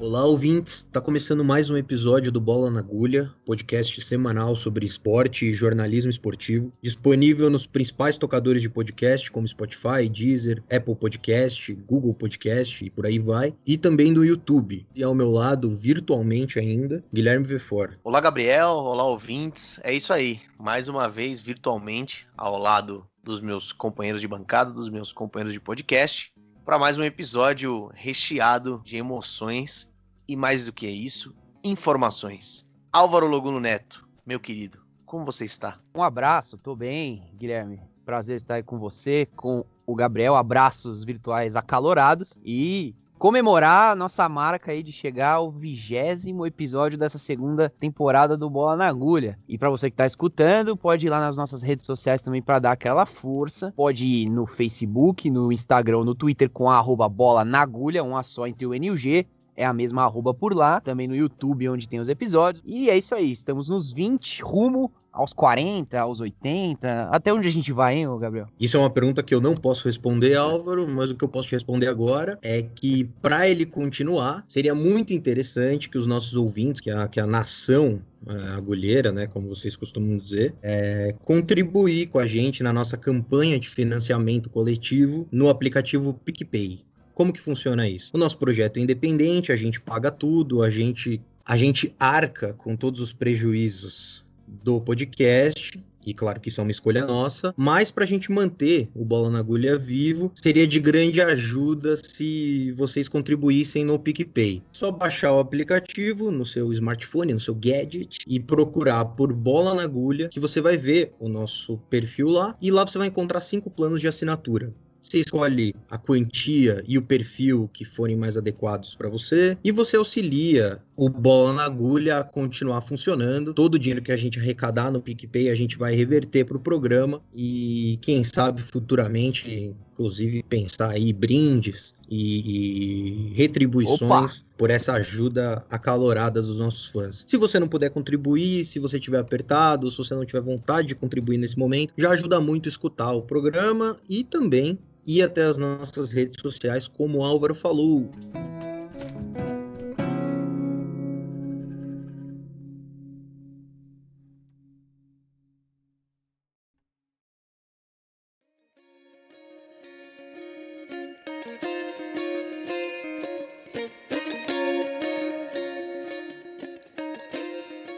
Olá, ouvintes! Está começando mais um episódio do Bola na Agulha, podcast semanal sobre esporte e jornalismo esportivo, disponível nos principais tocadores de podcast, como Spotify, Deezer, Apple Podcast, Google Podcast e por aí vai, e também do YouTube. E ao meu lado, virtualmente ainda, Guilherme Vefor. Olá, Gabriel. Olá, ouvintes. É isso aí, mais uma vez virtualmente, ao lado dos meus companheiros de bancada, dos meus companheiros de podcast, para mais um episódio recheado de emoções e, mais do que isso, informações. Álvaro Loguno Neto, meu querido, como você está? Um abraço, tô bem, Guilherme. Prazer estar aí com você, com o Gabriel. Abraços virtuais acalorados e comemorar a nossa marca aí de chegar ao 20º episódio dessa segunda temporada do Bola na Agulha. E para você que tá escutando, pode ir lá nas nossas redes sociais também para dar aquela força. Pode ir no Facebook, no Instagram, no Twitter com a @bola na agulha, uma só entre o N e o G. É a mesma arroba por lá, também no YouTube, onde tem os episódios. E é isso aí, estamos nos 20, rumo aos 40, aos 80. Até onde a gente vai, hein, Gabriel? Isso é uma pergunta que eu não posso responder, Álvaro, mas o que eu posso te responder agora é que, para ele continuar, seria muito interessante que os nossos ouvintes, que a nação agulheira, né, como vocês costumam dizer, contribuir com a gente na nossa campanha de financiamento coletivo no aplicativo PicPay. Como que funciona isso? O nosso projeto é independente, a gente paga tudo, a gente arca com todos os prejuízos do podcast, e claro que isso é uma escolha nossa, mas para a gente manter o Bola na Agulha vivo, seria de grande ajuda se vocês contribuíssem no PicPay. Só baixar o aplicativo no seu smartphone, no seu gadget, e procurar por Bola na Agulha, que você vai ver o nosso perfil lá, e lá você vai encontrar 5 planos de assinatura. Você escolhe a quantia e o perfil que forem mais adequados para você e você auxilia o Bola na Agulha a continuar funcionando. Todo o dinheiro que a gente arrecadar no PicPay a gente vai reverter para o programa e quem sabe futuramente, inclusive, pensar aí brindes e retribuições por essa ajuda acalorada dos nossos fãs. Se você não puder contribuir, se você estiver apertado, se você não tiver vontade de contribuir nesse momento, já ajuda muito escutar o programa e também ir até as nossas redes sociais, como o Álvaro falou.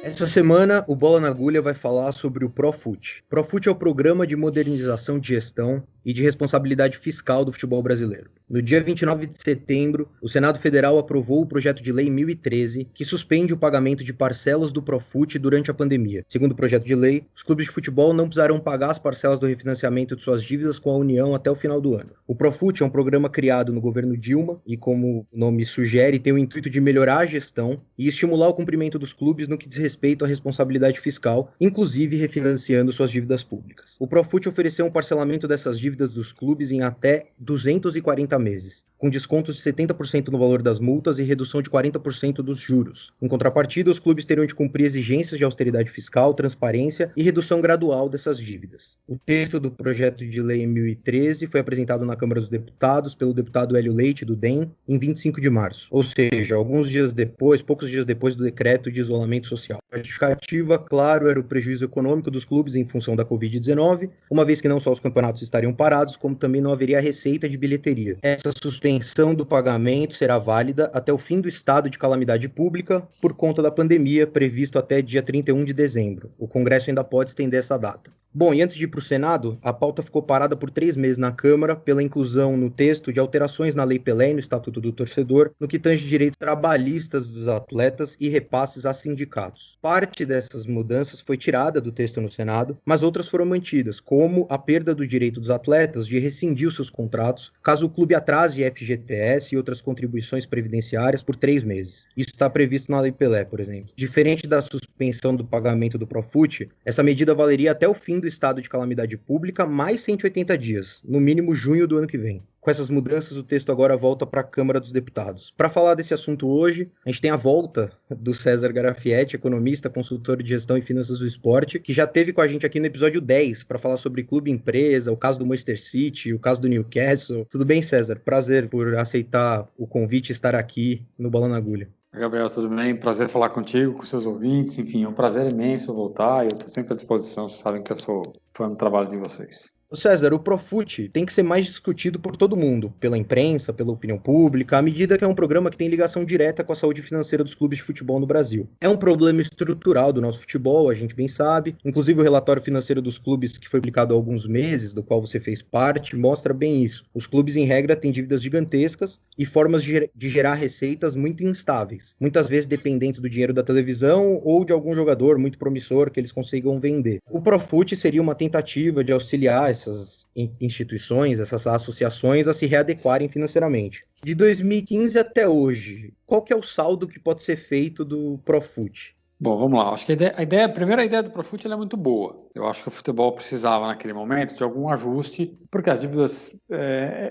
Essa semana, o Bola na Agulha vai falar sobre o Profut. Profut é o Programa de Modernização de Gestão e de Responsabilidade Fiscal do Futebol Brasileiro. No dia 29 de setembro, o Senado Federal aprovou o projeto de lei 1013, que suspende o pagamento de parcelas do Profut durante a pandemia. Segundo o projeto de lei, os clubes de futebol não precisarão pagar as parcelas do refinanciamento de suas dívidas com a União até o final do ano. O Profut é um programa criado no governo Dilma e, como o nome sugere, tem o intuito de melhorar a gestão e estimular o cumprimento dos clubes no que diz respeito à responsabilidade fiscal, inclusive refinanciando suas dívidas públicas. O Profut ofereceu um parcelamento dessas dívidas dos clubes em até 240 meses, com descontos de 70% no valor das multas e redução de 40% dos juros. Em contrapartida, os clubes terão de cumprir exigências de austeridade fiscal, transparência e redução gradual dessas dívidas. O texto do projeto de lei 1013 foi apresentado na Câmara dos Deputados pelo deputado Hélio Leite, do DEM, em 25 de março, ou seja, poucos dias depois do decreto de isolamento social. A justificativa, claro, era o prejuízo econômico dos clubes em função da Covid-19, uma vez que não só os campeonatos estariam parados, como também não haveria receita de bilheteria. Essa suspensão do pagamento será válida até o fim do estado de calamidade pública por conta da pandemia, previsto até dia 31 de dezembro. O Congresso ainda pode estender essa data. Bom, e antes de ir para o Senado, a pauta ficou parada por 3 meses na Câmara pela inclusão no texto de alterações na Lei Pelé e no Estatuto do Torcedor, no que tange direitos trabalhistas dos atletas e repasses a sindicatos. Parte dessas mudanças foi tirada do texto no Senado, mas outras foram mantidas, como a perda do direito dos atletas de rescindir os seus contratos caso o clube atrase FGTS e outras contribuições previdenciárias por 3 meses. Isso está previsto na Lei Pelé, por exemplo. Diferente da suspensão do pagamento do Profut, essa medida valeria até o fim do estado de calamidade pública mais 180 dias, no mínimo junho do ano que vem. Com essas mudanças, o texto agora volta para a Câmara dos Deputados. Para falar desse assunto hoje, a gente tem a volta do César Garafietti, economista, consultor de gestão e finanças do esporte, que já esteve com a gente aqui no episódio 10 para falar sobre clube e empresa, o caso do Manchester City, o caso do Newcastle. Tudo bem, César? Prazer por aceitar o convite e estar aqui no Bola na Agulha. Gabriel, tudo bem? Prazer falar contigo, com seus ouvintes. Enfim, é um prazer imenso voltar e eu estou sempre à disposição. Vocês sabem que eu sou fã do trabalho de vocês. Ô César, o Profut tem que ser mais discutido por todo mundo, pela imprensa, pela opinião pública, à medida que é um programa que tem ligação direta com a saúde financeira dos clubes de futebol no Brasil. É um problema estrutural do nosso futebol, a gente bem sabe. Inclusive, o relatório financeiro dos clubes, que foi publicado há alguns meses, do qual você fez parte, mostra bem isso. Os clubes, em regra, têm dívidas gigantescas e formas de gerar receitas muito instáveis, muitas vezes dependentes do dinheiro da televisão ou de algum jogador muito promissor que eles consigam vender. O Profut seria uma tentativa de auxiliar essas instituições, essas associações a se readequarem financeiramente. De 2015 até hoje, qual que é o saldo que pode ser feito do Profut? Bom, vamos lá. Acho que a primeira ideia do Profut é muito boa. Eu acho que o futebol precisava, naquele momento, de algum ajuste, porque as dívidas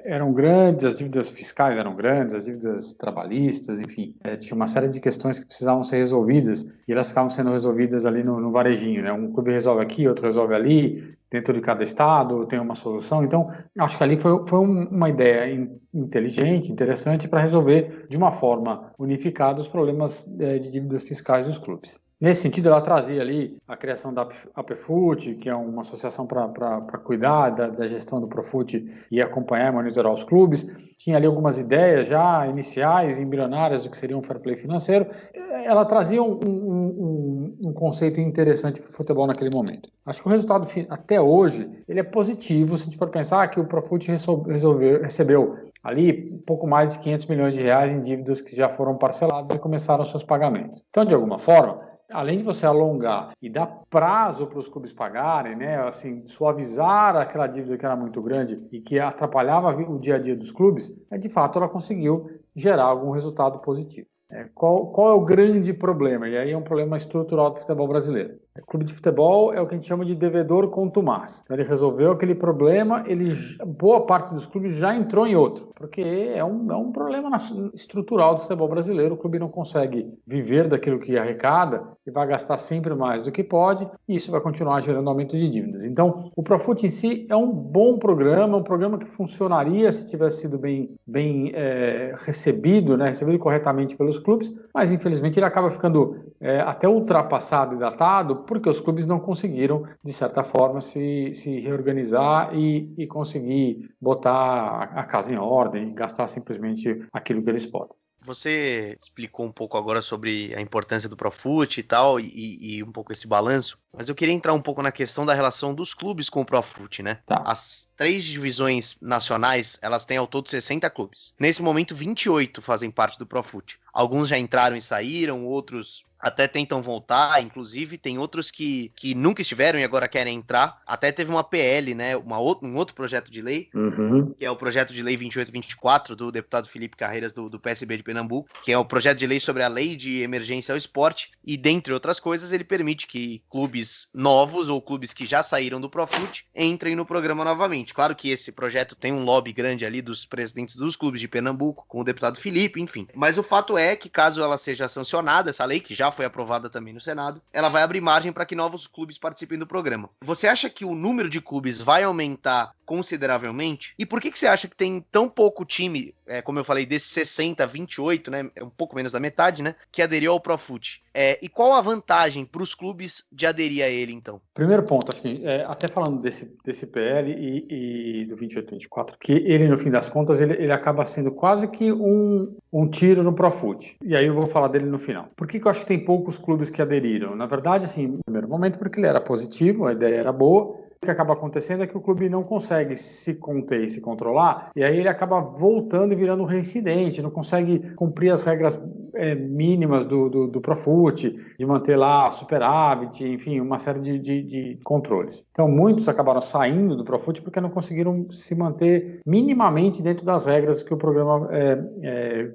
eram grandes, as dívidas fiscais eram grandes, as dívidas trabalhistas, enfim. Tinha uma série de questões que precisavam ser resolvidas e elas ficavam sendo resolvidas ali no varejinho, né? Um clube resolve aqui, outro resolve ali, dentro de cada estado tem uma solução. Então, acho que ali foi uma ideia inteligente, interessante, para resolver de uma forma unificada os problemas de dívidas fiscais dos clubes. Nesse sentido, ela trazia ali a criação da APFUT, que é uma associação para cuidar da gestão do Profut e acompanhar e monitorar os clubes. Tinha ali algumas ideias já iniciais, embrionárias do que seria um fair play financeiro. Ela trazia um conceito interessante para o futebol naquele momento. Acho que o resultado, até hoje, ele é positivo, se a gente for pensar que o Profut recebeu ali pouco mais de 500 milhões de reais em dívidas que já foram parceladas e começaram seus pagamentos. Então, de alguma forma, além de você alongar e dar prazo para os clubes pagarem, né, assim, suavizar aquela dívida que era muito grande e que atrapalhava o dia a dia dos clubes, de fato ela conseguiu gerar algum resultado positivo. Qual é o grande problema? E aí é um problema estrutural do futebol brasileiro. O clube de futebol é o que a gente chama de devedor contumaz. Então ele resolveu aquele problema, boa parte dos clubes já entrou em outro, porque é um problema estrutural do futebol brasileiro. O clube não consegue viver daquilo que arrecada e vai gastar sempre mais do que pode, e isso vai continuar gerando aumento de dívidas. Então, o Profut em si é um bom programa, um programa que funcionaria se tivesse sido bem recebido, né, recebido corretamente pelos clubes, mas infelizmente ele acaba ficando até ultrapassado e datado, porque os clubes não conseguiram, de certa forma, se reorganizar e conseguir botar a casa em ordem e gastar simplesmente aquilo que eles podem. Você explicou um pouco agora sobre a importância do Profut e tal, e um pouco esse balanço, mas eu queria entrar um pouco na questão da relação dos clubes com o Profut, né? Tá. As 3 divisões nacionais, elas têm ao todo 60 clubes. Nesse momento, 28 fazem parte do Profut. Alguns já entraram e saíram, outros até tentam voltar, inclusive tem outros que nunca estiveram e agora querem entrar. Até teve uma PL, né, um outro projeto de lei, que é o projeto de lei 2824 do deputado Felipe Carreiras do PSB de Pernambuco, que é o projeto de lei sobre a lei de emergência ao esporte, e dentre outras coisas ele permite que clubes novos ou clubes que já saíram do Profut entrem no programa novamente. Claro que esse projeto tem um lobby grande ali dos presidentes dos clubes de Pernambuco, com o deputado Felipe, enfim. Mas o fato é que caso ela seja sancionada, essa lei que já foi aprovada também no Senado, ela vai abrir margem para que novos clubes participem do programa. Você acha que o número de clubes vai aumentar consideravelmente? E por que você acha que tem tão pouco time, como eu falei, desses 60, 28, né, um pouco menos da metade, né, que aderiu ao Profut? E qual a vantagem para os clubes de aderir a ele, então? Primeiro ponto, acho que até falando desse PL e do 2824, que ele, no fim das contas, ele acaba sendo quase que um tiro no Profut. E aí eu vou falar dele no final. Por que eu acho que tem poucos clubes que aderiram? Na verdade, assim, no primeiro momento, porque ele era positivo, a ideia era boa. O que acaba acontecendo é que o clube não consegue se conter e se controlar, e aí ele acaba voltando e virando um reincidente, não consegue cumprir as regras mínimas do Profut, de manter lá superávit, enfim, uma série de controles. Então, muitos acabaram saindo do Profut porque não conseguiram se manter minimamente dentro das regras que o programa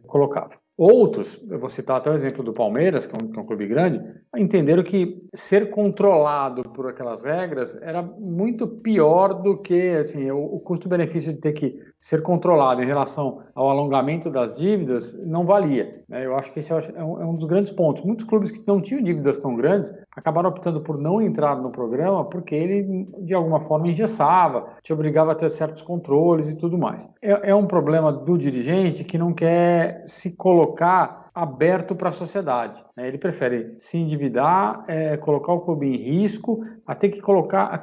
colocava. Outros, eu vou citar até o exemplo do Palmeiras, que é um clube grande, entenderam que ser controlado por aquelas regras era muito pior do que assim, o custo-benefício de ter que ser controlado em relação ao alongamento das dívidas não valia. Eu acho que esse é um dos grandes pontos. Muitos clubes que não tinham dívidas tão grandes acabaram optando por não entrar no programa porque ele, de alguma forma, engessava, te obrigava a ter certos controles e tudo mais. É um problema do dirigente que não quer se colocar aberto para a sociedade. Ele prefere se endividar, colocar o clube em risco, a ter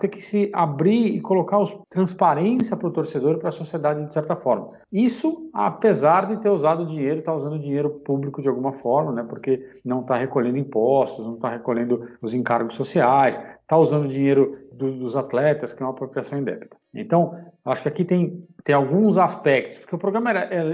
que se abrir e colocar transparência para o torcedor e para a sociedade de certa forma. Isso, apesar de ter usado dinheiro, está usando dinheiro público de alguma forma, né? Porque não está recolhendo impostos, não está recolhendo os encargos sociais, está usando dinheiro dos atletas, que é uma apropriação indébita. Então, acho que aqui tem alguns aspectos, porque o programa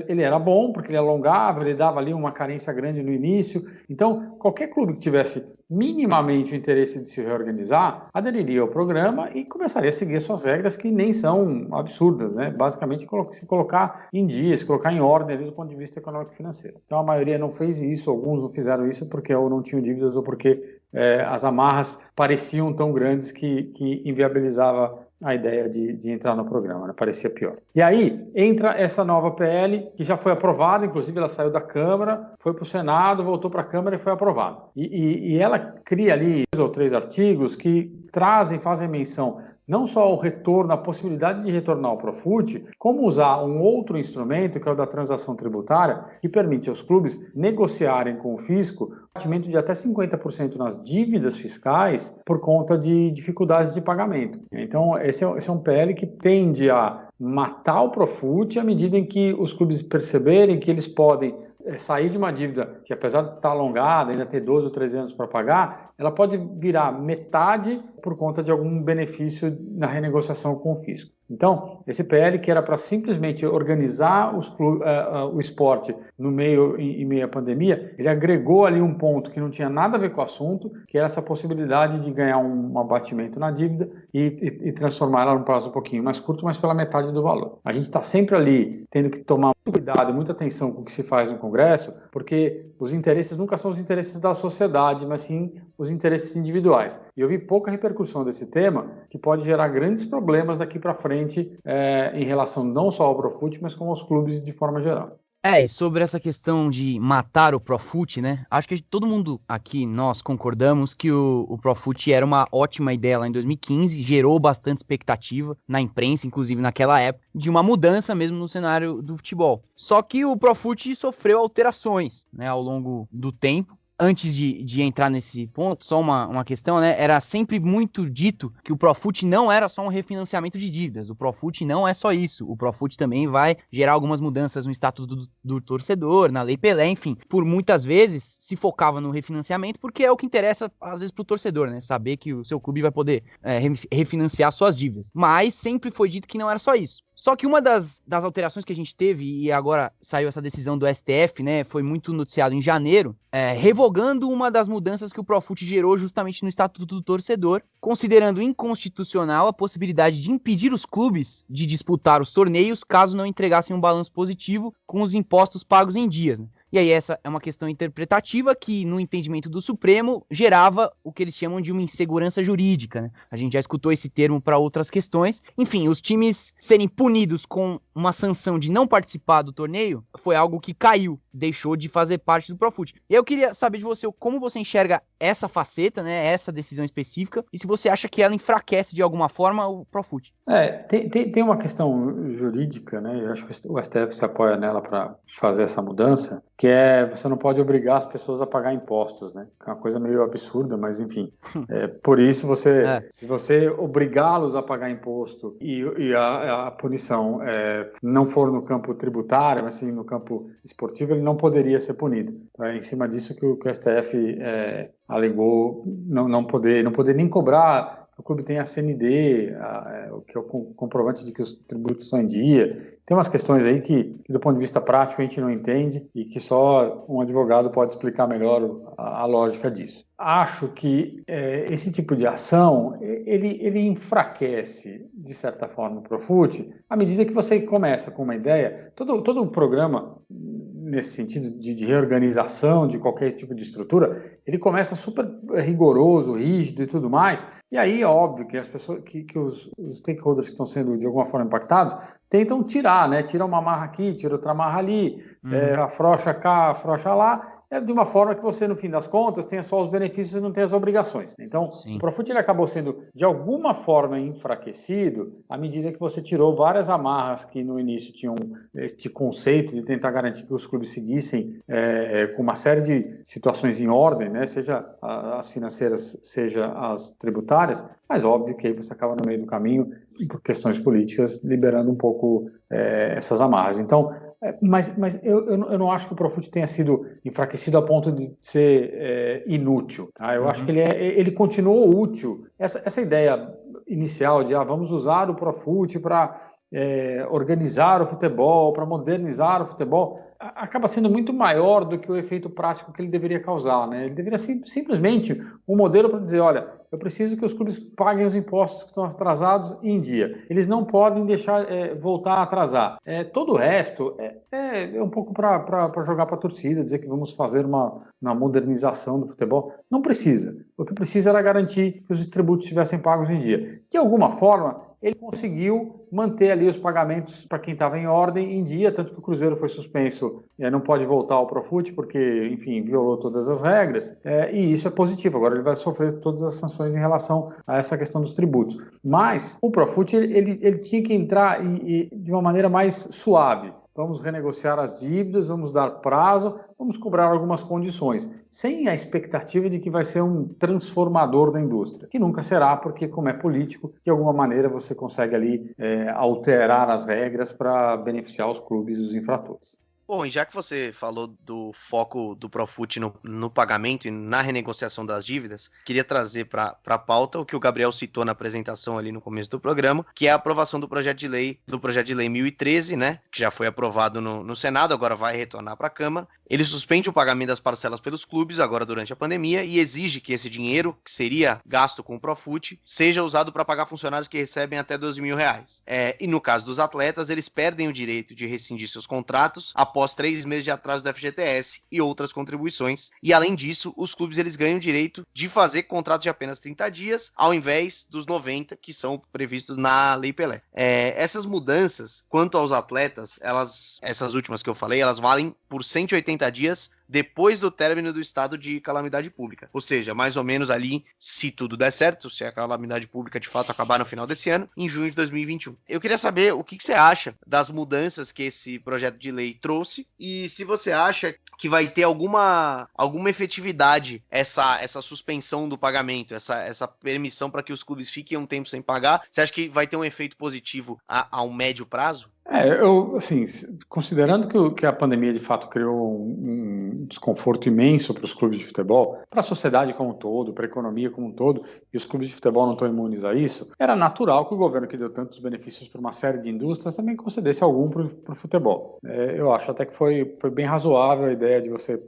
ele era bom, porque ele alongava, ele dava ali uma carência grande no início. Então, qualquer clube que tivesse minimamente o interesse de se reorganizar, aderiria ao programa e começaria a seguir suas regras, que nem são absurdas, né? Basicamente, se colocar em dia, se colocar em ordem ali do ponto de vista econômico e financeiro. Então, a maioria não fez isso, alguns não fizeram isso porque ou não tinham dívidas ou porque as amarras pareciam tão grandes que inviabilizava a ideia de entrar no programa, né? Parecia pior. E aí entra essa nova PL, que já foi aprovada, inclusive ela saiu da Câmara, foi para o Senado, voltou para a Câmara e foi aprovada. E ela cria ali 2 ou 3 artigos que fazem menção não só ao retorno, a possibilidade de retornar ao Profut, como usar um outro instrumento, que é o da transação tributária, que permite aos clubes negociarem com o fisco abatimento de até 50% nas dívidas fiscais por conta de dificuldades de pagamento. Então, esse é um PL que tende a matar o Profut à medida em que os clubes perceberem que eles podem sair de uma dívida que, apesar de estar alongada, ainda ter 12 ou 13 anos para pagar, ela pode virar metade por conta de algum benefício na renegociação com o fisco. Então, esse PL, que era para simplesmente organizar o esporte no em meio à pandemia, ele agregou ali um ponto que não tinha nada a ver com o assunto, que era essa possibilidade de ganhar um abatimento na dívida e transformar ela num prazo um pouquinho mais curto, mas pela metade do valor. A gente está sempre ali tendo que tomar muito cuidado e muita atenção com o que se faz no Congresso, porque os interesses nunca são os interesses da sociedade, mas sim os interesses individuais. E eu vi pouca repercussão desse tema, que pode gerar grandes problemas daqui para frente em relação não só ao Profut, mas como aos clubes de forma geral. E sobre essa questão de matar o Profut, né? Acho que todo mundo aqui, nós concordamos que o Profut era uma ótima ideia lá em 2015, gerou bastante expectativa na imprensa, inclusive naquela época, de uma mudança mesmo no cenário do futebol. Só que o Profut sofreu alterações, né, ao longo do tempo. Antes de entrar nesse ponto, só uma questão, né? Era sempre muito dito que o Profut não era só um refinanciamento de dívidas. O Profut não é só isso. O Profut também vai gerar algumas mudanças no status do torcedor, na Lei Pelé, enfim. Por muitas vezes se focava no refinanciamento porque é o que interessa, às vezes, pro torcedor, né? Saber que o seu clube vai poder refinanciar suas dívidas. Mas sempre foi dito que não era só isso. Só que uma das alterações que a gente teve, e agora saiu essa decisão do STF, né, foi muito noticiado em janeiro, revogando uma das mudanças que o Profut gerou justamente no Estatuto do Torcedor, considerando inconstitucional a possibilidade de impedir os clubes de disputar os torneios caso não entregassem um balanço positivo com os impostos pagos em dias, né? E aí essa é uma questão interpretativa que, no entendimento do Supremo, gerava o que eles chamam de uma insegurança jurídica, né? A gente já escutou esse termo para outras questões. Enfim, os times serem punidos com uma sanção de não participar do torneio foi algo que caiu, deixou de fazer parte do Profut. E eu queria saber de você como você enxerga essa faceta, né, essa decisão específica, e se você acha que ela enfraquece de alguma forma o Profut. Tem uma questão jurídica, né? Eu acho que o STF se apoia nela para fazer essa mudança, que você não pode obrigar as pessoas a pagar impostos, né? É uma coisa meio absurda, mas enfim. Por isso, se você obrigá-los a pagar imposto e a punição não for no campo tributário, mas sim no campo esportivo, ele não poderia ser punido. É em cima disso que o STF alegou não poder nem cobrar. O clube tem a CND, que é o comprovante de que os tributos estão em dia. Tem umas questões aí que, do ponto de vista prático, a gente não entende e que só um advogado pode explicar melhor a lógica disso. Acho que esse tipo de ação, ele enfraquece, de certa forma, o Profut, à medida que você começa com uma ideia. Todo o programa, nesse sentido de reorganização de qualquer tipo de estrutura, ele começa super rigoroso, rígido e tudo mais, e aí é óbvio que as pessoas, que os stakeholders que estão sendo de alguma forma impactados, tentam tirar, né? Tira uma amarra aqui, tira outra amarra ali, afrouxa cá, afrouxa lá, de uma forma que você, no fim das contas, tenha só os benefícios e não tenha as obrigações. Então, Sim. o Profut ele acabou sendo, de alguma forma, enfraquecido à medida que você tirou várias amarras que no início tinham este conceito de tentar garantir que os clubes seguissem com uma série de situações em ordem, né? Seja as financeiras, seja as tributárias, mas óbvio que aí você acaba no meio do caminho, por questões políticas, liberando um pouco essas amarras. Então, mas eu não acho que o Profut tenha sido enfraquecido a ponto de ser inútil. Tá? Eu acho que ele continuou útil. Essa ideia inicial de vamos usar o Profut para organizar o futebol, para modernizar o futebol, acaba sendo muito maior do que o efeito prático que ele deveria causar, né? Ele deveria ser simplesmente um modelo para dizer, olha, eu preciso que os clubes paguem os impostos que estão atrasados em dia. Eles não podem deixar voltar a atrasar. Todo o resto é um pouco para jogar para a torcida, dizer que vamos fazer uma modernização do futebol. Não precisa. O que precisa era garantir que os tributos estivessem pagos em dia. De alguma forma, ele conseguiu manter ali os pagamentos para quem estava em ordem em dia, tanto que o Cruzeiro foi suspenso, não pode voltar ao Profut porque, enfim, violou todas as regras, e isso é positivo. Agora ele vai sofrer todas as sanções em relação a essa questão dos tributos. Mas o Profut ele tinha que entrar de uma maneira mais suave. Vamos renegociar as dívidas, vamos dar prazo, vamos cobrar algumas condições, sem a expectativa de que vai ser um transformador da indústria, que nunca será, porque como é político, de alguma maneira você consegue ali alterar as regras para beneficiar os clubes e os infratores. Bom, e já que você falou do foco do Profut no pagamento e na renegociação das dívidas, queria trazer para a pauta o que o Gabriel citou na apresentação ali no começo do programa, que é a aprovação do projeto de lei 1013, né, que já foi aprovado no Senado, agora vai retornar para a Câmara. Ele suspende o pagamento das parcelas pelos clubes agora durante a pandemia e exige que esse dinheiro, que seria gasto com o Profut, seja usado para pagar funcionários que recebem até R$12 mil. E no caso dos atletas, eles perdem o direito de rescindir seus contratos após 3 meses de atraso do FGTS e outras contribuições. E além disso, os clubes eles ganham o direito de fazer contratos de apenas 30 dias, ao invés dos 90 que são previstos na Lei Pelé. Essas mudanças, quanto aos atletas, essas últimas que eu falei, elas valem por 180 dias depois do término do estado de calamidade pública. Ou seja, mais ou menos ali, se tudo der certo, se a calamidade pública de fato acabar no final desse ano, em junho de 2021. Eu queria saber o que você acha das mudanças que esse projeto de lei trouxe e se você acha que vai ter alguma efetividade essa suspensão do pagamento, essa permissão para que os clubes fiquem um tempo sem pagar. Você acha que vai ter um efeito positivo a um médio prazo? Assim, considerando que a pandemia de fato criou um desconforto imenso para os clubes de futebol, para a sociedade como um todo, para a economia como um todo, e os clubes de futebol não estão imunes a isso, era natural que o governo que deu tantos benefícios para uma série de indústrias também concedesse algum para o futebol. Eu acho até que foi bem razoável a ideia de você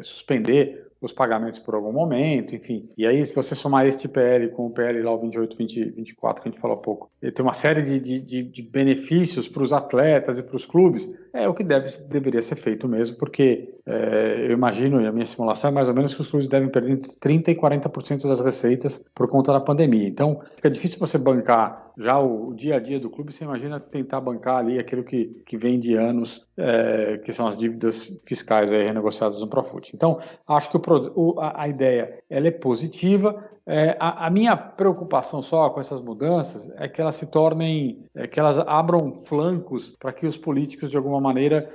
suspender os pagamentos por algum momento, enfim. E aí, se você somar este PL com o PL lá, o 28, 20, 24, que a gente falou há pouco, ele tem uma série de benefícios para os atletas e para os clubes, o que deveria ser feito mesmo, porque eu imagino, e a minha simulação é mais ou menos que os clubes devem perder entre 30% e 40% das receitas por conta da pandemia. Então, fica difícil você bancar já o dia a dia do clube, você imagina tentar bancar ali aquilo que vem de anos, que são as dívidas fiscais aí renegociadas no Profut. Então, acho que a ideia ela é positiva. A minha preocupação só com essas mudanças é que elas se tornem, que elas abram flancos para que os políticos, de alguma maneira,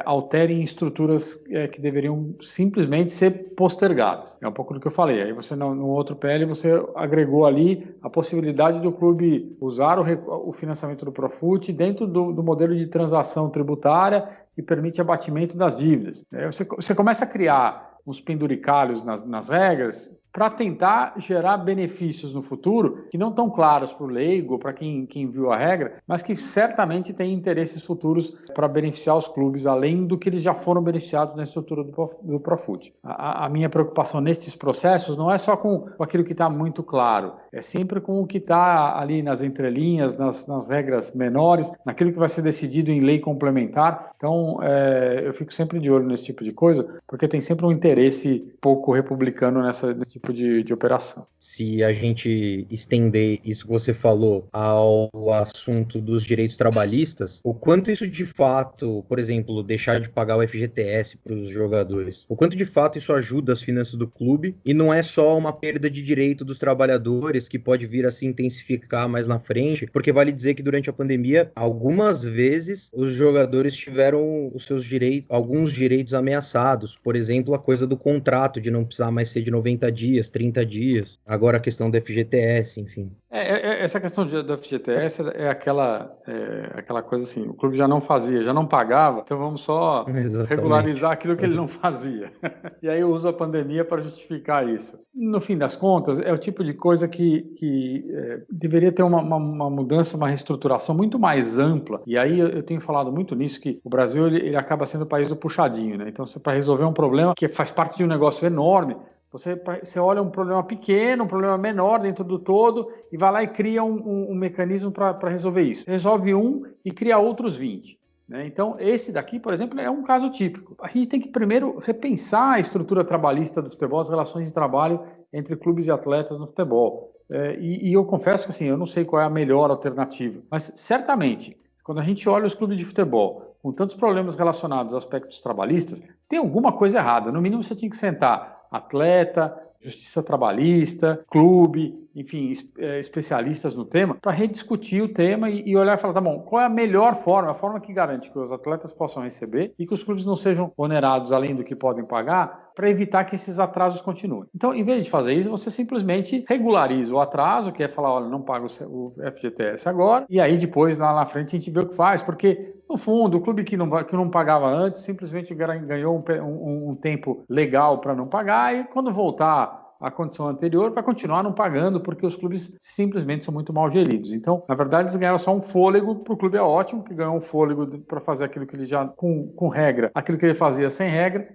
alterem estruturas que deveriam simplesmente ser postergadas. É um pouco do que eu falei. Aí você, no outro PL, você agregou ali a possibilidade do clube usar o financiamento do Profut dentro do modelo de transação tributária que permite abatimento das dívidas. Você começa a criar uns penduricalhos nas regras para tentar gerar benefícios no futuro que não estão claros para o leigo, para quem viu a regra, mas que certamente tem interesses futuros para beneficiar os clubes, além do que eles já foram beneficiados na estrutura do Profut. A minha preocupação nesses processos não é só com aquilo que está muito claro, é sempre com o que está ali nas entrelinhas, nas regras menores, naquilo que vai ser decidido em lei complementar. Então, eu fico sempre de olho nesse tipo de coisa, porque tem sempre um interesse pouco republicano nesse tipo tipo de operação. Se a gente estender isso que você falou ao assunto dos direitos trabalhistas, o quanto isso de fato, por exemplo, deixar de pagar o FGTS para os jogadores, o quanto de fato isso ajuda as finanças do clube e não é só uma perda de direito dos trabalhadores que pode vir a se intensificar mais na frente, porque vale dizer que durante a pandemia, algumas vezes os jogadores tiveram os seus direitos, alguns direitos ameaçados, por exemplo, a coisa do contrato de não precisar mais ser de 90 dias, 30 dias, agora a questão do FGTS, enfim. Essa questão do FGTS é aquela coisa assim, o clube já não fazia, já não pagava, então vamos só regularizar aquilo que ele não fazia. E aí eu uso a pandemia para justificar isso. No fim das contas, é o tipo de coisa que deveria ter uma mudança, uma reestruturação muito mais ampla. E aí eu tenho falado muito nisso, que o Brasil ele acaba sendo o país do puxadinho, né? Então, para resolver um problema que faz parte de um negócio enorme, você olha um problema pequeno, um problema menor dentro do todo e vai lá e cria um mecanismo para resolver isso. Resolve um e cria outros 20. Né? Então, esse daqui, por exemplo, é um caso típico. A gente tem que primeiro repensar a estrutura trabalhista do futebol, as relações de trabalho entre clubes e atletas no futebol. E eu confesso que assim, eu não sei qual é a melhor alternativa, mas certamente, quando a gente olha os clubes de futebol com tantos problemas relacionados a aspectos trabalhistas, tem alguma coisa errada. No mínimo, você tinha que sentar atleta, justiça trabalhista, clube, enfim, especialistas no tema, para rediscutir o tema e olhar e falar, tá bom, qual é a melhor forma, a forma que garante que os atletas possam receber e que os clubes não sejam onerados além do que podem pagar, para evitar que esses atrasos continuem. Então, em vez de fazer isso, você simplesmente regulariza o atraso, que é falar, olha, não paga o FGTS agora, e aí depois, lá na frente, a gente vê o que faz, porque, no fundo, o clube que não pagava antes, simplesmente ganhou um tempo legal para não pagar, e quando voltar a condição anterior, vai continuar não pagando, porque os clubes simplesmente são muito mal geridos. Então, na verdade, eles ganharam só um fôlego, para o clube é ótimo, que ganhou um fôlego para fazer aquilo que ele já, com regra, aquilo que ele fazia sem regra,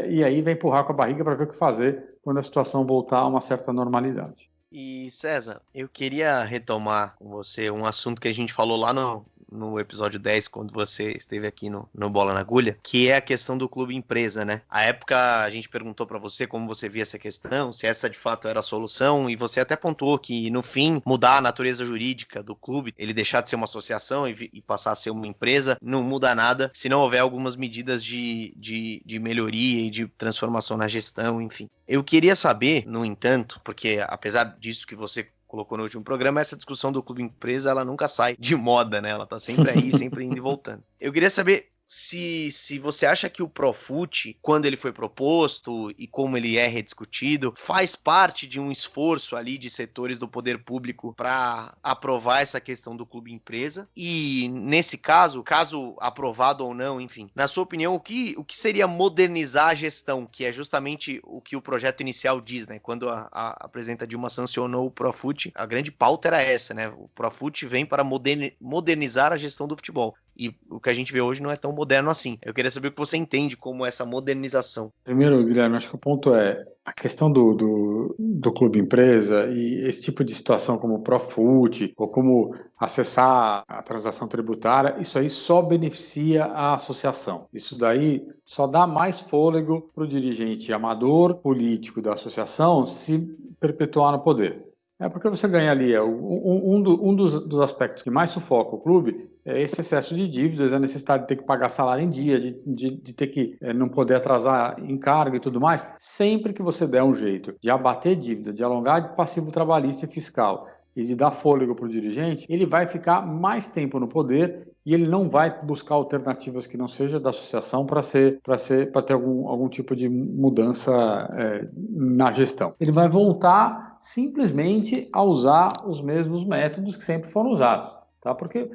e aí vai empurrar com a barriga para ver o que fazer quando a situação voltar a uma certa normalidade. E César, eu queria retomar com você um assunto que a gente falou lá no episódio 10, quando você esteve aqui no Bola na Agulha, que é a questão do clube empresa, né? À época, a gente perguntou para você como você via essa questão, se essa de fato era a solução, e você até pontuou que, no fim, mudar a natureza jurídica do clube, ele deixar de ser uma associação e passar a ser uma empresa, não muda nada se não houver algumas medidas de melhoria e de transformação na gestão, enfim. Eu queria saber, no entanto, porque apesar disso que você colocou no último programa, essa discussão do clube empresa, ela nunca sai de moda, né? Ela tá sempre aí, sempre indo e voltando. Eu queria saber se você acha que o Profut, quando ele foi proposto e como ele é rediscutido, faz parte de um esforço ali de setores do poder público para aprovar essa questão do clube empresa, e nesse caso aprovado ou não, enfim, na sua opinião, o que seria modernizar a gestão, que é justamente o que o projeto inicial diz, né? Quando a presidenta Dilma sancionou o Profut, a grande pauta era essa, né? O Profut vem para modernizar a gestão do futebol. E o que a gente vê hoje não é tão moderno assim. Eu queria saber o que você entende como essa modernização. Primeiro, Guilherme, acho que o ponto é a questão do clube empresa e esse tipo de situação como o Profut ou como acessar a transação tributária, isso aí só beneficia a associação. Isso daí só dá mais fôlego para o dirigente amador político da associação se perpetuar no poder. Porque você ganha ali, um dos aspectos que mais sufoca o clube é esse excesso de dívidas, a necessidade de ter que pagar salário em dia, de ter que não poder atrasar encargo e tudo mais. Sempre que você der um jeito de abater dívida, de alongar de passivo trabalhista e fiscal e de dar fôlego para o dirigente, ele vai ficar mais tempo no poder e ele não vai buscar alternativas que não seja da associação para ter algum tipo de mudança na gestão. Ele vai voltar simplesmente a usar os mesmos métodos que sempre foram usados, tá? Porque,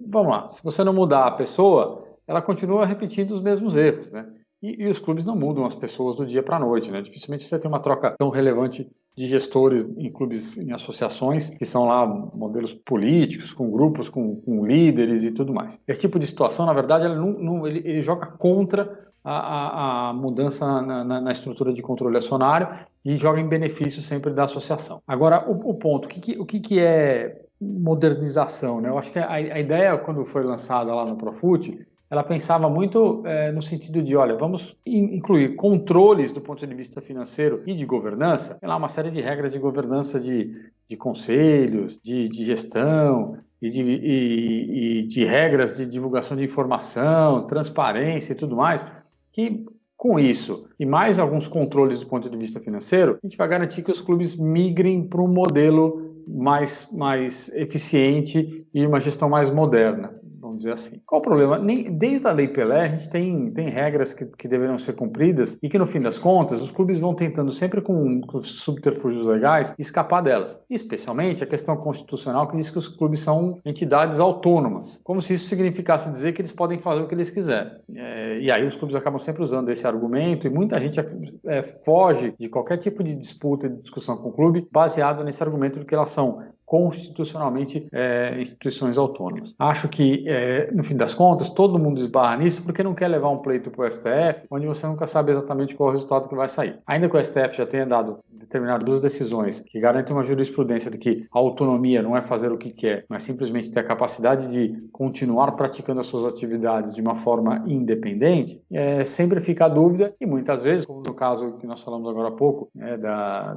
vamos lá, se você não mudar a pessoa, ela continua repetindo os mesmos erros, né? E os clubes não mudam as pessoas do dia para a noite, né? Dificilmente você tem uma troca tão relevante de gestores em clubes, em associações, que são lá modelos políticos, com grupos, com líderes e tudo mais. Esse tipo de situação, na verdade, ele joga contra a mudança na estrutura de controle acionário e joga em benefício sempre da associação. Agora, o ponto, o que é modernização, né? Eu acho que a ideia, quando foi lançada lá no Profut, ela pensava muito no sentido de, olha, vamos incluir controles do ponto de vista financeiro e de governança, tem lá uma série de regras de governança de conselhos, de gestão e de regras de divulgação de informação, transparência e tudo mais, que com isso e mais alguns controles do ponto de vista financeiro, a gente vai garantir que os clubes migrem para um modelo mais eficiente e uma gestão mais moderna, vamos dizer assim. Qual o problema? Desde a Lei Pelé, a gente tem regras que deveriam ser cumpridas e que, no fim das contas, os clubes vão tentando sempre com subterfúgios legais escapar delas. Especialmente a questão constitucional que diz que os clubes são entidades autônomas, como se isso significasse dizer que eles podem fazer o que eles quiserem. E aí os clubes acabam sempre usando esse argumento e muita gente foge de qualquer tipo de disputa e discussão com o clube baseado nesse argumento de que elas são constitucionalmente instituições autônomas. Acho que, no fim das contas, todo mundo esbarra nisso porque não quer levar um pleito para o STF, onde você nunca sabe exatamente qual é o resultado que vai sair. Ainda que o STF já tenha dado determinadas duas decisões que garantem uma jurisprudência de que a autonomia não é fazer o que quer, mas simplesmente ter a capacidade de continuar praticando as suas atividades de uma forma independente, sempre fica a dúvida, e muitas vezes, como no caso que nós falamos agora há pouco,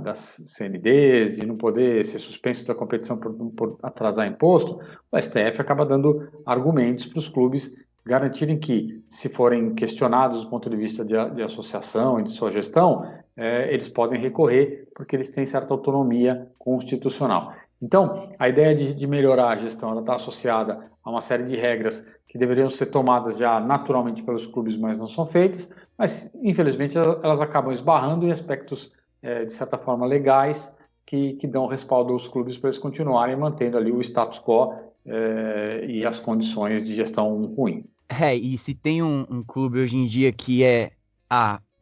das CNDs, de não poder ser suspenso da competição por atrasar imposto, o STF acaba dando argumentos para os clubes garantirem que, se forem questionados do ponto de vista de associação e de sua gestão, eles podem recorrer porque eles têm certa autonomia constitucional. Então, a ideia de melhorar a gestão está associada a uma série de regras que deveriam ser tomadas já naturalmente pelos clubes, mas não são feitas, mas, infelizmente, elas acabam esbarrando em aspectos, de certa forma, legais, que dão respaldo aos clubes para eles continuarem mantendo ali o status quo e as condições de gestão ruim. E se tem um clube hoje em dia que é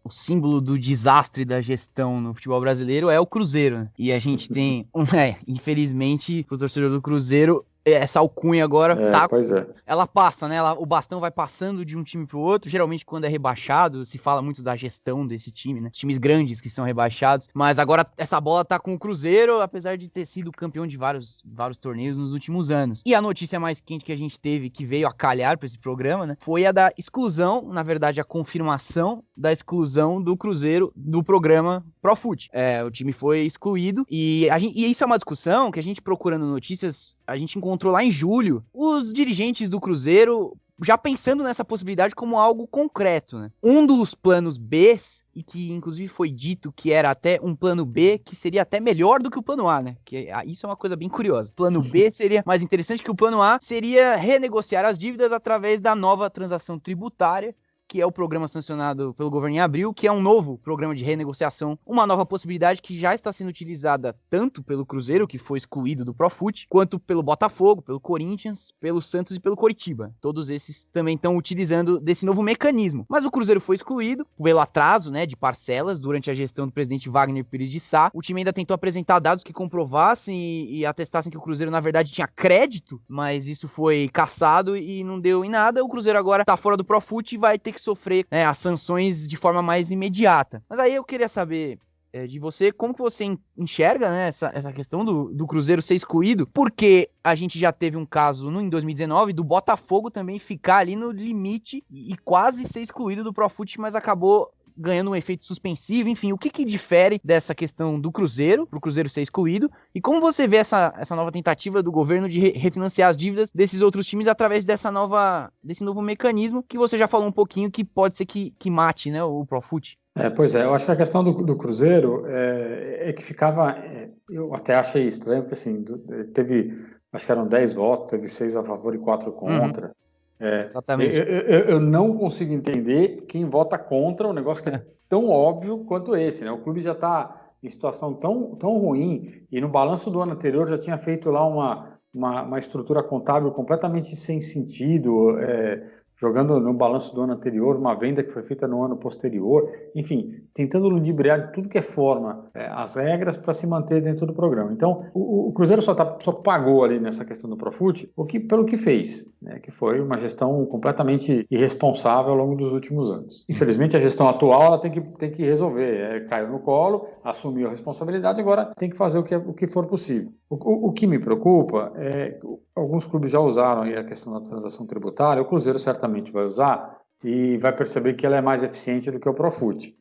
o símbolo do desastre da gestão no futebol brasileiro, é o Cruzeiro, né? E a gente tem, infelizmente, o torcedor do Cruzeiro, essa alcunha agora ela passa, né? O bastão vai passando de um time pro outro. Geralmente, quando é rebaixado, se fala muito da gestão desse time, né? Os times grandes que são rebaixados. Mas agora essa bola tá com o Cruzeiro, apesar de ter sido campeão de vários torneios nos últimos anos. E a notícia mais quente que a gente teve, que veio a calhar pra esse programa, né? Foi a da exclusão, na verdade, a confirmação da exclusão do Cruzeiro do programa Profut. O time foi excluído e isso é uma discussão que a gente, procurando notícias, a gente encontrou lá em julho os dirigentes do Cruzeiro já pensando nessa possibilidade como algo concreto, né? Um dos planos B, e que inclusive foi dito que era até um plano B que seria até melhor do que o plano A, né? Que isso é uma coisa bem curiosa. O plano B seria mais interessante que o plano A, seria renegociar as dívidas através da nova transação tributária, que é o programa sancionado pelo governo em abril, que é um novo programa de renegociação, uma nova possibilidade que já está sendo utilizada tanto pelo Cruzeiro, que foi excluído do Profut, quanto pelo Botafogo, pelo Corinthians, pelo Santos e pelo Coritiba. Todos esses também estão utilizando desse novo mecanismo. Mas o Cruzeiro foi excluído pelo atraso, né, de parcelas durante a gestão do presidente Wagner Pires de Sá. O time ainda tentou apresentar dados que comprovassem e atestassem que o Cruzeiro, na verdade, tinha crédito, mas isso foi cassado e não deu em nada. O Cruzeiro agora está fora do Profut e vai ter que sofrer, né, as sanções de forma mais imediata. Mas aí eu queria saber de você, como que você enxerga, né, essa questão do Cruzeiro ser excluído, porque a gente já teve um caso em 2019 do Botafogo também ficar ali no limite e quase ser excluído do Profut, mas acabou ganhando um efeito suspensivo. Enfim, o que difere dessa questão do Cruzeiro, pro Cruzeiro ser excluído, e como você vê essa nova tentativa do governo de refinanciar as dívidas desses outros times através desse novo mecanismo que você já falou um pouquinho, que pode ser que mate, né, o Profut? Pois é, eu acho que a questão do Cruzeiro é que ficava, eu até achei estranho, porque assim, teve, acho que eram 10 votos, teve 6 a favor e 4 contra. Uhum. Exatamente. Eu não consigo entender quem vota contra um negócio que é tão óbvio quanto esse, né? O clube já está em situação tão ruim e no balanço do ano anterior já tinha feito lá uma estrutura contábil completamente sem sentido, jogando no balanço do ano anterior uma venda que foi feita no ano posterior, enfim, tentando ludibriar de tudo que é forma as regras para se manter dentro do programa. Então, o Cruzeiro só pagou ali nessa questão do Profut pelo que fez, né, que foi uma gestão completamente irresponsável ao longo dos últimos anos. Infelizmente, a gestão atual ela tem que resolver, caiu no colo, assumiu a responsabilidade, agora tem que fazer o que for possível. O que me preocupa é que alguns clubes já usaram aí a questão da transação tributária, o Cruzeiro certamente vai usar e vai perceber que ela é mais eficiente do que o Profut.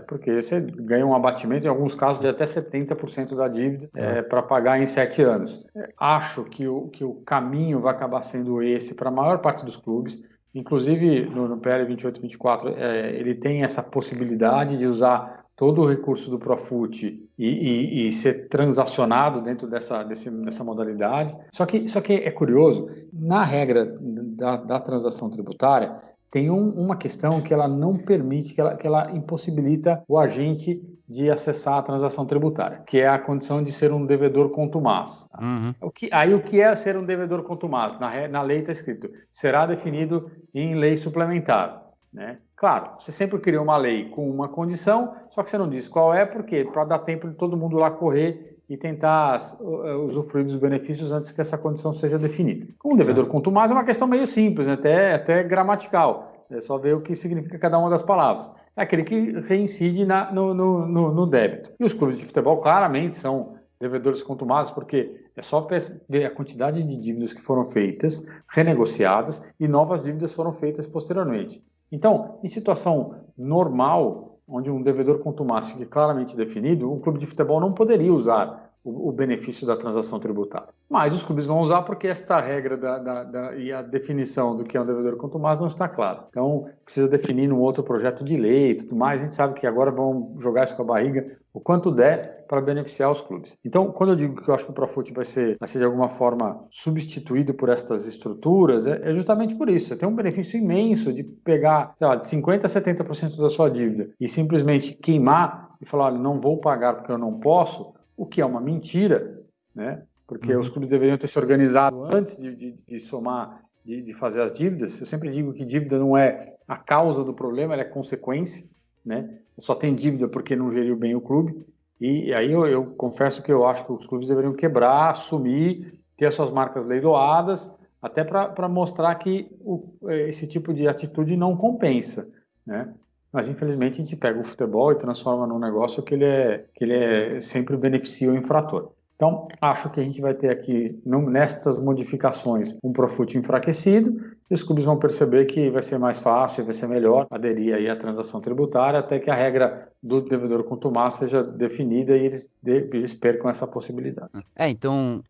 Porque você ganha um abatimento, em alguns casos, de até 70% da dívida para pagar em 7 anos. Acho que o caminho vai acabar sendo esse para a maior parte dos clubes. Inclusive, no PL 28/24, ele tem essa possibilidade de usar todo o recurso do Profut e ser transacionado dentro dessa modalidade. Só que é curioso, na regra da transação tributária, tem uma questão que ela não permite, que ela impossibilita o agente de acessar a transação tributária, que é a condição de ser um devedor contumaz. Uhum. O que é ser um devedor contumaz? Na lei está escrito, será definido em lei suplementar, né? Claro, você sempre cria uma lei com uma condição, só que você não diz qual é, por quê? Para dar tempo de todo mundo lá correr e tentar usufruir dos benefícios antes que essa condição seja definida. Com um devedor contumaz é uma questão meio simples, né? até gramatical. É só ver o que significa cada uma das palavras. É aquele que reincide no débito. E os clubes de futebol claramente são devedores contumazes, porque é só ver a quantidade de dívidas que foram feitas, renegociadas, e novas dívidas foram feitas posteriormente. Então, em situação normal, onde um devedor contumaz fique claramente definido, um clube de futebol não poderia usar o benefício da transação tributária. Mas os clubes vão usar porque esta regra e a definição do que é um devedor contumaz não está clara. Então, precisa definir num outro projeto de lei e tudo mais. A gente sabe que agora vão jogar isso com a barriga o quanto der para beneficiar os clubes. Então, quando eu digo que eu acho que o Profut vai ser de alguma forma substituído por estas estruturas, é justamente por isso. Você tem um benefício imenso de pegar, sei lá, de 50% a 70% da sua dívida e simplesmente queimar e falar, olha, não vou pagar porque eu não posso, o que é uma mentira, né? Porque os clubes deveriam ter se organizado antes de somar, de fazer as dívidas. Eu sempre digo que dívida não é a causa do problema, ela é consequência, né? Só tem dívida porque não geriu bem o clube. E aí eu confesso que eu acho que os clubes deveriam quebrar, assumir, ter as suas marcas leiloadas, até para mostrar que esse tipo de atitude não compensa, né? Mas, infelizmente, a gente pega o futebol e transforma num negócio que ele sempre beneficia o infrator. Então, acho que a gente vai ter aqui, nestas modificações, um Profut enfraquecido, e os clubes vão perceber que vai ser mais fácil, vai ser melhor aderir aí à transação tributária, até que a regra do devedor contumaz seja definida e eles percam essa possibilidade. Então,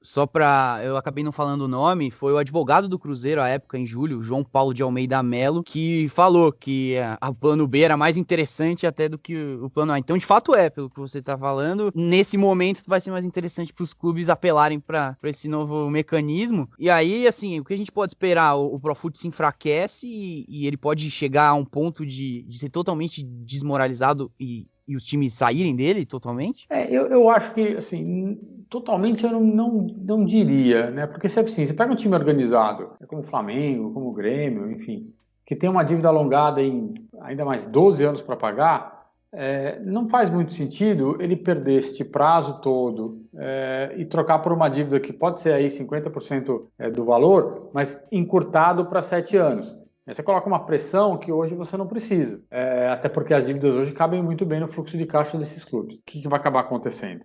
eu acabei não falando o nome, foi o advogado do Cruzeiro à época, em julho, João Paulo de Almeida Melo, que falou que a plano B era mais interessante até do que o plano A. Então, de fato pelo que você tá falando, nesse momento vai ser mais interessante para os clubes apelarem para esse novo mecanismo. E aí, assim, o que a gente pode esperar? O Profut se enfraquece e ele pode chegar a um ponto de ser totalmente desmoralizado e os times saírem dele totalmente? Eu acho que, assim, totalmente eu não diria, né? Porque se assim, você pega um time organizado, como o Flamengo, como o Grêmio, enfim, que tem uma dívida alongada em ainda mais 12 anos para pagar, não faz muito sentido ele perder este prazo todo e trocar por uma dívida que pode ser aí 50% do valor, mas encurtado para 7 anos. Você coloca uma pressão que hoje você não precisa, até porque as dívidas hoje cabem muito bem no fluxo de caixa desses clubes. O que vai acabar acontecendo?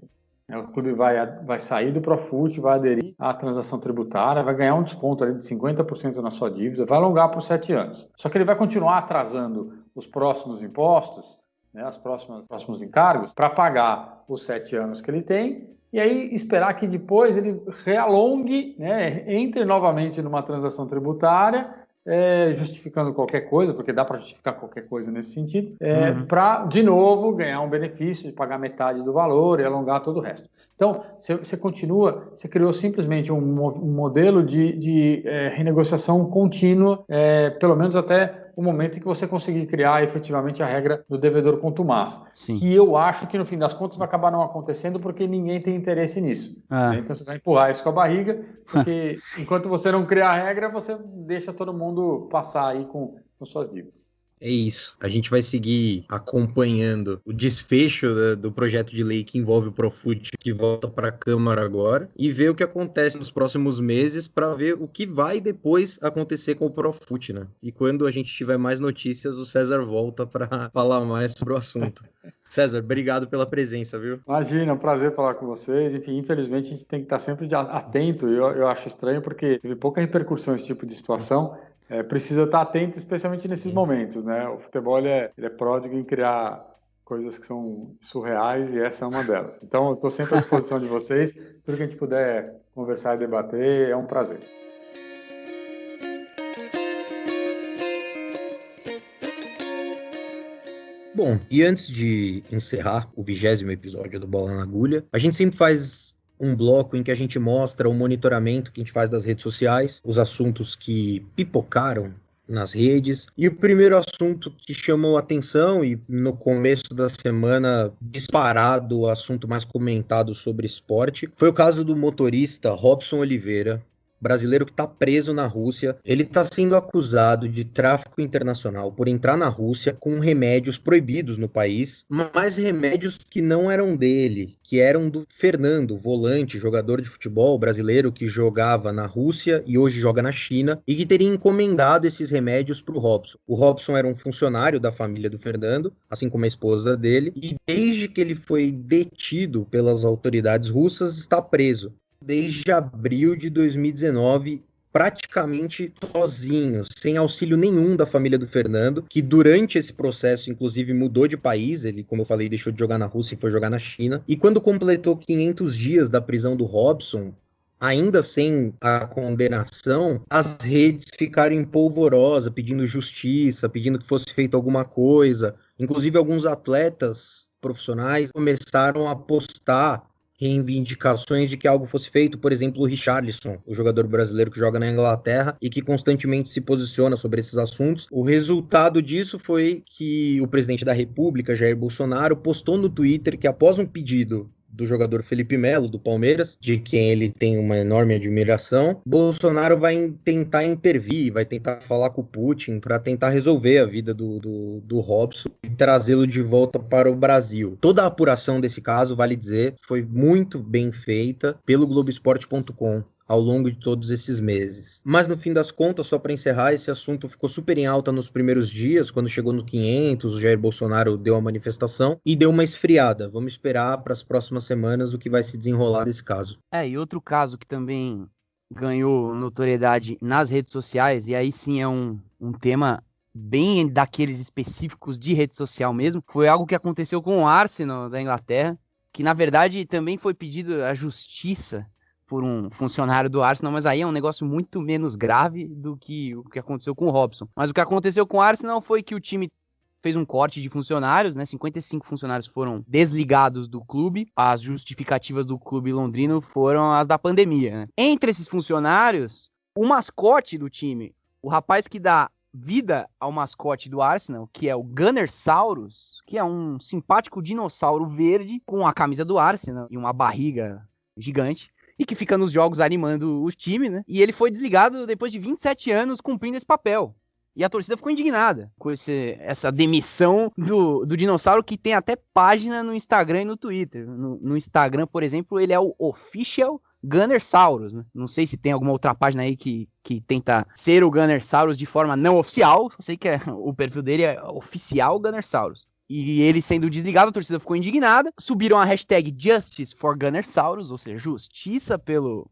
O clube vai sair do Profut, vai aderir à transação tributária, vai ganhar um desconto ali de 50% na sua dívida, vai alongar por 7 anos. Só que ele vai continuar atrasando os próximos impostos, né, os próximos encargos, para pagar os 7 anos que ele tem, e aí esperar que depois ele realongue, né, entre novamente numa transação tributária, justificando qualquer coisa, porque dá para justificar qualquer coisa nesse sentido, para, de novo, ganhar um benefício de pagar metade do valor e alongar todo o resto. Então, você criou simplesmente um modelo de renegociação contínua, pelo menos até o momento em que você conseguir criar efetivamente a regra do devedor contumaz. Sim. Que eu acho que, no fim das contas, vai acabar não acontecendo porque ninguém tem interesse nisso. Né? Então, você vai empurrar isso com a barriga, porque enquanto você não criar a regra, você deixa todo mundo passar aí com suas dívidas. É isso. A gente vai seguir acompanhando o desfecho do projeto de lei que envolve o Profut, que volta para a Câmara agora, e ver o que acontece nos próximos meses para ver o que vai depois acontecer com o Profut, né? E quando a gente tiver mais notícias, o César volta para falar mais sobre o assunto. César, obrigado pela presença, viu? Imagina, é um prazer falar com vocês. Enfim, infelizmente a gente tem que estar sempre atento. Eu acho estranho porque teve pouca repercussão esse tipo de situação. Precisa estar atento, especialmente nesses momentos, né? O futebol ele é pródigo em criar coisas que são surreais e essa é uma delas. Então, eu estou sempre à disposição de vocês. Tudo que a gente puder conversar e debater é um prazer. Bom, e antes de encerrar o 20º episódio do Bola na Agulha, a gente sempre faz um bloco em que a gente mostra o monitoramento que a gente faz das redes sociais, os assuntos que pipocaram nas redes. E o primeiro assunto que chamou a atenção, e no começo da semana disparado o assunto mais comentado sobre esporte, foi o caso do motorista Robson Oliveira, brasileiro que está preso na Rússia. Ele está sendo acusado de tráfico internacional por entrar na Rússia com remédios proibidos no país, mas remédios que não eram dele, que eram do Fernando, volante, jogador de futebol brasileiro que jogava na Rússia e hoje joga na China, e que teria encomendado esses remédios para o Robson. O Robson era um funcionário da família do Fernando, assim como a esposa dele, e desde que ele foi detido pelas autoridades russas, está preso. Desde abril de 2019, praticamente sozinho, sem auxílio nenhum da família do Fernando, que durante esse processo, inclusive, mudou de país. Ele, como eu falei, deixou de jogar na Rússia e foi jogar na China. E quando completou 500 dias da prisão do Robson, ainda sem a condenação, as redes ficaram em polvorosa, pedindo justiça, pedindo que fosse feita alguma coisa. Inclusive, alguns atletas profissionais começaram a postar reivindicações de que algo fosse feito. Por exemplo, o Richarlison, o jogador brasileiro que joga na Inglaterra e que constantemente se posiciona sobre esses assuntos. O resultado disso foi que o presidente da República, Jair Bolsonaro, postou no Twitter que, após um pedido do jogador Felipe Melo, do Palmeiras, de quem ele tem uma enorme admiração, Bolsonaro vai tentar intervir, vai tentar falar com o Putin para tentar resolver a vida do Robson e trazê-lo de volta para o Brasil. Toda a apuração desse caso, vale dizer, foi muito bem feita pelo Globoesporte.com ao longo de todos esses meses. Mas no fim das contas, só para encerrar, esse assunto ficou super em alta nos primeiros dias, quando chegou no 500, o Jair Bolsonaro deu a manifestação e deu uma esfriada. Vamos esperar para as próximas semanas o que vai se desenrolar desse caso. E outro caso que também ganhou notoriedade nas redes sociais, e aí sim é um tema bem daqueles específicos de rede social mesmo, foi algo que aconteceu com o Arsenal da Inglaterra, que na verdade também foi pedido à justiça por um funcionário do Arsenal, mas aí é um negócio muito menos grave do que o que aconteceu com o Robson. Mas o que aconteceu com o Arsenal foi que o time fez um corte de funcionários, né? 55 funcionários foram desligados do clube. As justificativas do clube londrino foram as da pandemia, né? Entre esses funcionários, o mascote do time, o rapaz que dá vida ao mascote do Arsenal, que é o Gunnersaurus, que é um simpático dinossauro verde com a camisa do Arsenal e uma barriga gigante, e que fica nos jogos animando os times, né? E ele foi desligado depois de 27 anos cumprindo esse papel. E a torcida ficou indignada com essa demissão do dinossauro, que tem até página no Instagram e no Twitter. No Instagram, por exemplo, ele é o Official Gunnersaurus, né? Não sei se tem alguma outra página aí que tenta ser o Gunnersaurus de forma não oficial. Só sei que o perfil dele é Oficial Gunnersaurus. E ele sendo desligado, a torcida ficou indignada. Subiram a hashtag Justice for Gunnersaurus, ou seja, justiça pelo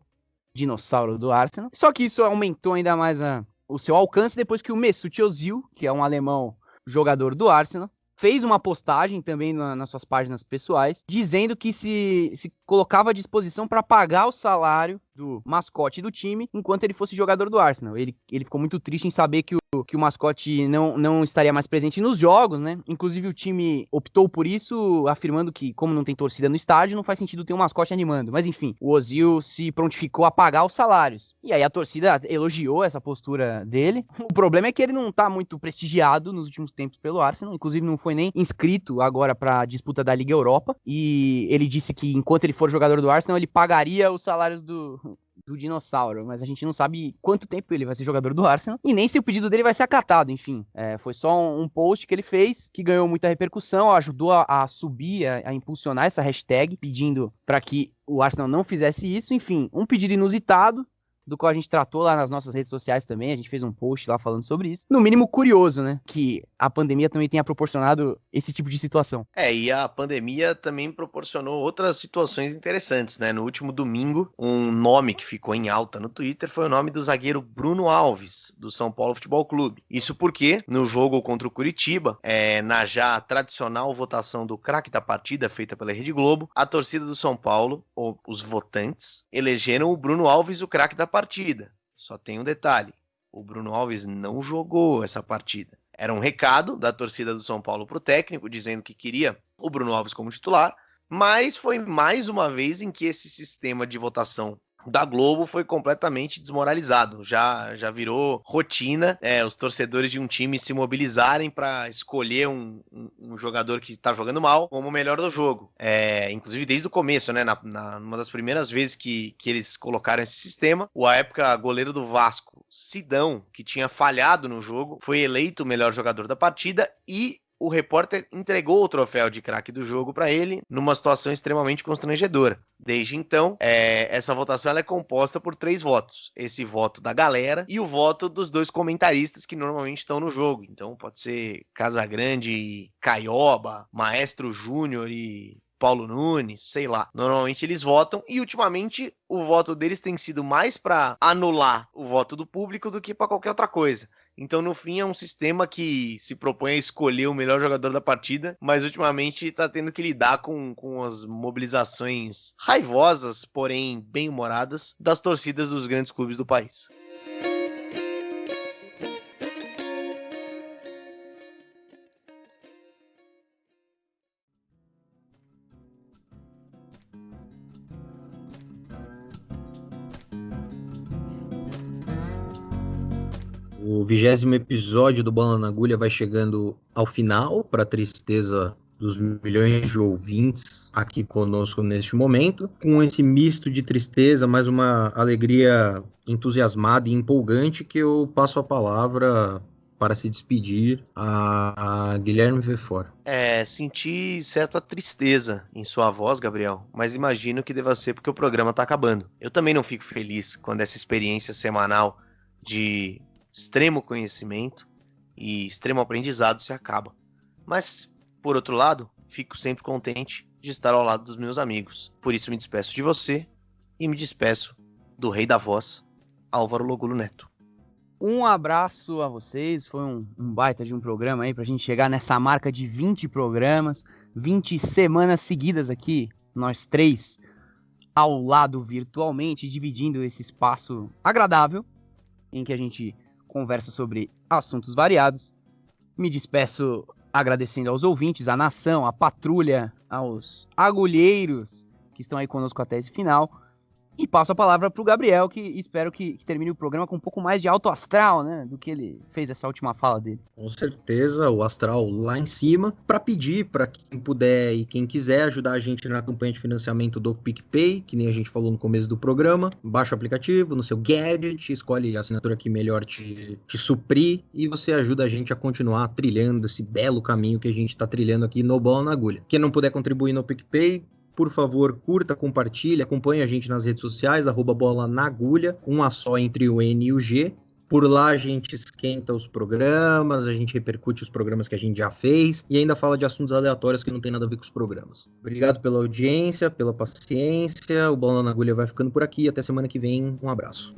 dinossauro do Arsenal. Só que isso aumentou ainda mais o seu alcance depois que o Mesut Ozil, que é um alemão jogador do Arsenal, fez uma postagem também nas suas páginas pessoais, dizendo que se colocava à disposição para pagar o salário do mascote do time enquanto ele fosse jogador do Arsenal. Ele ficou muito triste em saber que o mascote não estaria mais presente nos jogos, né? Inclusive o time optou por isso, afirmando que, como não tem torcida no estádio, não faz sentido ter um mascote animando. Mas enfim, o Ozil se prontificou a pagar os salários. E aí a torcida elogiou essa postura dele. O problema é que ele não tá muito prestigiado nos últimos tempos pelo Arsenal, inclusive não foi nem inscrito agora para a disputa da Liga Europa. E ele disse que enquanto ele for jogador do Arsenal, ele pagaria os salários do do dinossauro, mas a gente não sabe quanto tempo ele vai ser jogador do Arsenal e nem se o pedido dele vai ser acatado, enfim. Foi só um post que ele fez, que ganhou muita repercussão, ajudou a subir, a impulsionar essa hashtag, pedindo para que o Arsenal não fizesse isso, enfim, um pedido inusitado, do qual a gente tratou lá nas nossas redes sociais também, a gente fez um post lá falando sobre isso. No mínimo curioso, né, que a pandemia também tenha proporcionado esse tipo de situação. E a pandemia também proporcionou outras situações interessantes, né? No último domingo, um nome que ficou em alta no Twitter foi o nome do zagueiro Bruno Alves, do São Paulo Futebol Clube. Isso porque, no jogo contra o Curitiba, na já tradicional votação do craque da partida feita pela Rede Globo, a torcida do São Paulo, ou os votantes, elegeram o Bruno Alves o craque da partida. Só tem um detalhe: o Bruno Alves não jogou essa partida. Era um recado da torcida do São Paulo pro técnico, dizendo que queria o Bruno Alves como titular, mas foi mais uma vez em que esse sistema de votação da Globo foi completamente desmoralizado. Já virou rotina os torcedores de um time se mobilizarem para escolher um jogador que está jogando mal como o melhor do jogo. Inclusive desde o começo, né? Numa das primeiras vezes que eles colocaram esse sistema, o à época goleiro do Vasco, Sidão, que tinha falhado no jogo, foi eleito o melhor jogador da partida e o repórter entregou o troféu de craque do jogo para ele numa situação extremamente constrangedora. Desde então, essa votação ela é composta por 3 votos. Esse voto da galera e o voto dos 2 comentaristas que normalmente estão no jogo. Então pode ser Casagrande e Caioba, Maestro Júnior e Paulo Nunes, sei lá. Normalmente eles votam e ultimamente o voto deles tem sido mais para anular o voto do público do que para qualquer outra coisa. Então, no fim, é um sistema que se propõe a escolher o melhor jogador da partida, mas ultimamente está tendo que lidar com as mobilizações raivosas, porém bem-humoradas, das torcidas dos grandes clubes do país. O 20º episódio do Bola na Agulha vai chegando ao final, para a tristeza dos milhões de ouvintes aqui conosco neste momento. Com esse misto de tristeza, mais uma alegria entusiasmada e empolgante, que eu passo a palavra para se despedir a Guilherme Vefor. Senti certa tristeza em sua voz, Gabriel, mas imagino que deva ser porque o programa está acabando. Eu também não fico feliz quando essa experiência semanal de extremo conhecimento e extremo aprendizado se acaba. Mas, por outro lado, fico sempre contente de estar ao lado dos meus amigos. Por isso me despeço de você e me despeço do rei da voz, Álvaro Logulo Neto. Um abraço a vocês, foi um baita de um programa aí pra gente chegar nessa marca de 20 programas, 20 semanas seguidas aqui, nós 3, ao lado virtualmente, dividindo esse espaço agradável em que a gente conversa sobre assuntos variados. Me despeço agradecendo aos ouvintes, à nação, à patrulha, aos agulheiros que estão aí conosco até esse final. E passo a palavra para o Gabriel, que espero que termine o programa com um pouco mais de alto astral, né, do que ele fez essa última fala dele. Com certeza, o astral lá em cima, para pedir para quem puder e quem quiser ajudar a gente na campanha de financiamento do PicPay, que nem a gente falou no começo do programa. Baixa o aplicativo no seu gadget, escolhe a assinatura que melhor te suprir e você ajuda a gente a continuar trilhando esse belo caminho que a gente está trilhando aqui no Bola na Agulha. Quem não puder contribuir no PicPay, por favor, curta, compartilhe, acompanhe a gente nas redes sociais, @bola na agulha, um A só entre o N e o G. Por lá a gente esquenta os programas, a gente repercute os programas que a gente já fez e ainda fala de assuntos aleatórios que não tem nada a ver com os programas. Obrigado pela audiência, pela paciência, o Bola na Agulha vai ficando por aqui, até semana que vem, um abraço.